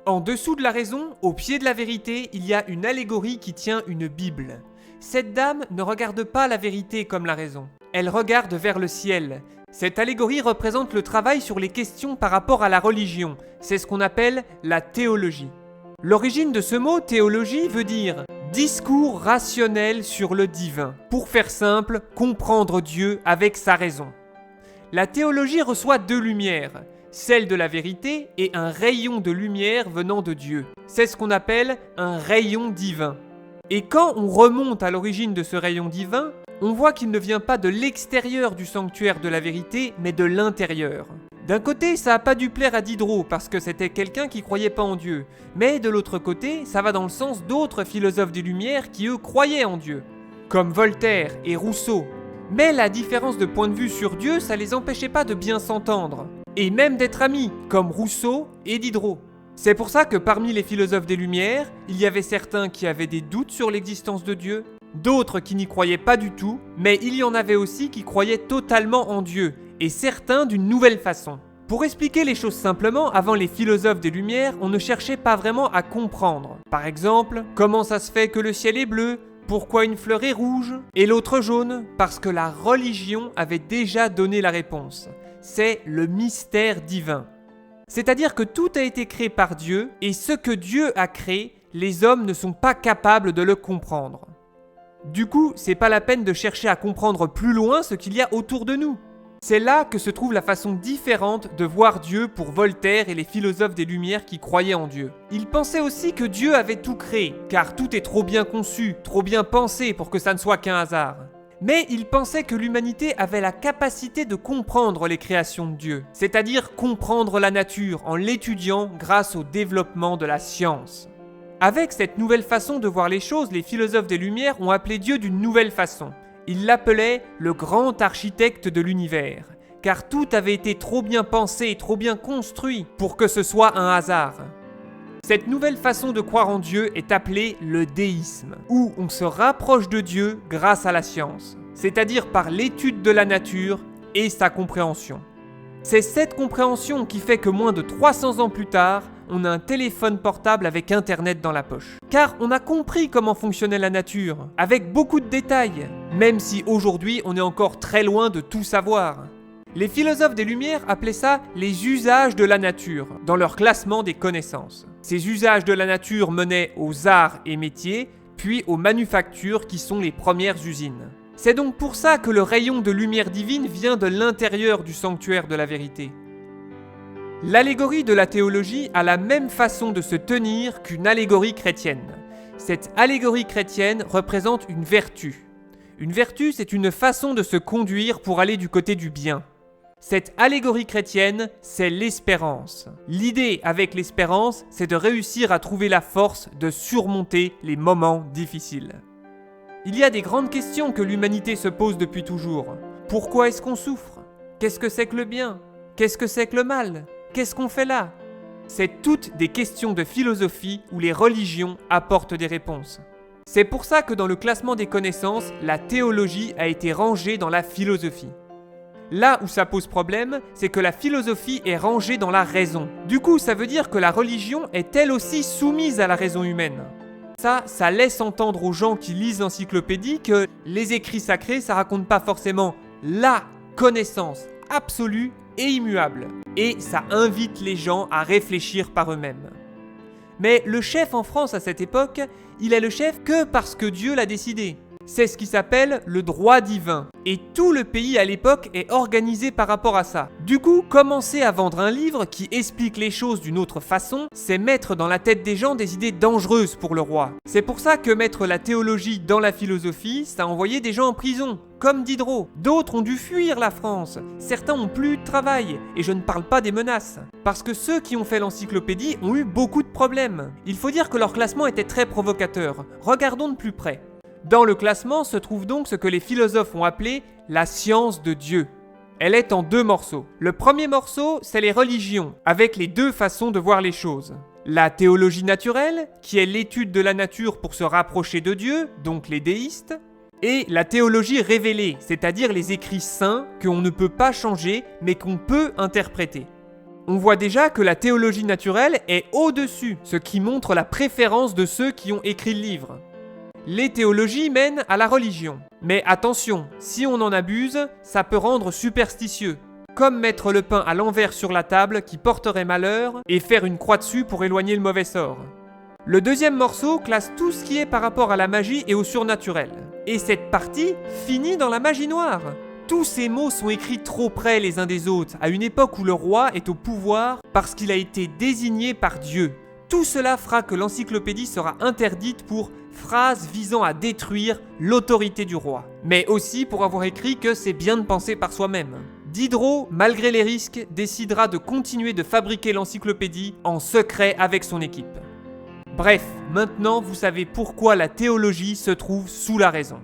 En dessous de la raison, au pied de la vérité, il y a une allégorie qui tient une Bible. Cette dame ne regarde pas la vérité comme la raison. Elle regarde vers le ciel. Cette allégorie représente le travail sur les questions par rapport à la religion. C'est ce qu'on appelle la théologie. L'origine de ce mot théologie veut dire discours rationnel sur le divin. Pour faire simple, comprendre Dieu avec sa raison. La théologie reçoit deux lumières, celle de la vérité et un rayon de lumière venant de Dieu. C'est ce qu'on appelle un rayon divin. Et quand on remonte à l'origine de ce rayon divin, on voit qu'il ne vient pas de l'extérieur du sanctuaire de la vérité, mais de l'intérieur. D'un côté, ça n'a pas dû plaire à Diderot, parce que c'était quelqu'un qui croyait pas en Dieu. Mais de l'autre côté, ça va dans le sens d'autres philosophes des Lumières qui, eux, croyaient en Dieu. Comme Voltaire et Rousseau. Mais la différence de point de vue sur Dieu, ça les empêchait pas de bien s'entendre. Et même d'être amis, comme Rousseau et Diderot. C'est pour ça que parmi les philosophes des Lumières, il y avait certains qui avaient des doutes sur l'existence de Dieu, d'autres qui n'y croyaient pas du tout, mais il y en avait aussi qui croyaient totalement en Dieu, et certains d'une nouvelle façon. Pour expliquer les choses simplement, avant les philosophes des Lumières, on ne cherchait pas vraiment à comprendre. Par exemple, comment ça se fait que le ciel est bleu ? Pourquoi une fleur est rouge et l'autre jaune ? Parce que la religion avait déjà donné la réponse. C'est le mystère divin. C'est-à-dire que tout a été créé par Dieu, et ce que Dieu a créé, les hommes ne sont pas capables de le comprendre. Du coup, c'est pas la peine de chercher à comprendre plus loin ce qu'il y a autour de nous. C'est là que se trouve la façon différente de voir Dieu pour Voltaire et les philosophes des Lumières qui croyaient en Dieu. Ils pensaient aussi que Dieu avait tout créé, car tout est trop bien conçu, trop bien pensé pour que ça ne soit qu'un hasard. Mais ils pensaient que l'humanité avait la capacité de comprendre les créations de Dieu, c'est-à-dire comprendre la nature en l'étudiant grâce au développement de la science. Avec cette nouvelle façon de voir les choses, les philosophes des Lumières ont appelé Dieu d'une nouvelle façon. Ils l'appelaient le grand architecte de l'univers, car tout avait été trop bien pensé et trop bien construit pour que ce soit un hasard. Cette nouvelle façon de croire en Dieu est appelée le déisme, où on se rapproche de Dieu grâce à la science, c'est-à-dire par l'étude de la nature et sa compréhension. C'est cette compréhension qui fait que moins de 300 ans plus tard, on a un téléphone portable avec Internet dans la poche. Car on a compris comment fonctionnait la nature, avec beaucoup de détails, même si aujourd'hui on est encore très loin de tout savoir. Les philosophes des Lumières appelaient ça les usages de la nature, dans leur classement des connaissances. Ces usages de la nature menaient aux arts et métiers, puis aux manufactures qui sont les premières usines. C'est donc pour ça que le rayon de lumière divine vient de l'intérieur du sanctuaire de la vérité. L'allégorie de la théologie a la même façon de se tenir qu'une allégorie chrétienne. Cette allégorie chrétienne représente une vertu. Une vertu, c'est une façon de se conduire pour aller du côté du bien. Cette allégorie chrétienne, c'est l'espérance. L'idée avec l'espérance, c'est de réussir à trouver la force de surmonter les moments difficiles. Il y a des grandes questions que l'humanité se pose depuis toujours. Pourquoi est-ce qu'on souffre ? Qu'est-ce que c'est que le bien ? Qu'est-ce que c'est que le mal ? Qu'est-ce qu'on fait là ? C'est toutes des questions de philosophie où les religions apportent des réponses. C'est pour ça que dans le classement des connaissances, la théologie a été rangée dans la philosophie. Là où ça pose problème, c'est que la philosophie est rangée dans la raison. Du coup, ça veut dire que la religion est elle aussi soumise à la raison humaine. Ça laisse entendre aux gens qui lisent l'encyclopédie que les écrits sacrés, ça raconte pas forcément la connaissance absolue et immuable. Et ça invite les gens à réfléchir par eux-mêmes. Mais le chef en France à cette époque, il est le chef que parce que Dieu l'a décidé. C'est ce qui s'appelle le droit divin. Et tout le pays à l'époque est organisé par rapport à ça. Du coup, commencer à vendre un livre qui explique les choses d'une autre façon, c'est mettre dans la tête des gens des idées dangereuses pour le roi. C'est pour ça que mettre la théologie dans la philosophie, ça a envoyé des gens en prison, comme Diderot. D'autres ont dû fuir la France. Certains ont plus de travail. Et je ne parle pas des menaces. Parce que ceux qui ont fait l'encyclopédie ont eu beaucoup de problèmes. Il faut dire que leur classement était très provocateur. Regardons de plus près. Dans le classement se trouve donc ce que les philosophes ont appelé la science de Dieu. Elle est en deux morceaux. Le premier morceau, c'est les religions, avec les deux façons de voir les choses. La théologie naturelle, qui est l'étude de la nature pour se rapprocher de Dieu, donc les déistes, et la théologie révélée, c'est-à-dire les écrits saints qu'on ne peut pas changer, mais qu'on peut interpréter. On voit déjà que la théologie naturelle est au-dessus, ce qui montre la préférence de ceux qui ont écrit le livre. Les théologies mènent à la religion. Mais attention, si on en abuse, ça peut rendre superstitieux. Comme mettre le pain à l'envers sur la table qui porterait malheur et faire une croix dessus pour éloigner le mauvais sort. Le deuxième morceau classe tout ce qui est par rapport à la magie et au surnaturel. Et cette partie finit dans la magie noire. Tous ces mots sont écrits trop près les uns des autres, à une époque où le roi est au pouvoir parce qu'il a été désigné par Dieu. Tout cela fera que l'encyclopédie sera interdite pour phrases visant à détruire l'autorité du roi. Mais aussi pour avoir écrit que c'est bien de penser par soi-même. Diderot, malgré les risques, décidera de continuer de fabriquer l'encyclopédie en secret avec son équipe. Bref, maintenant vous savez pourquoi la théologie se trouve sous la raison.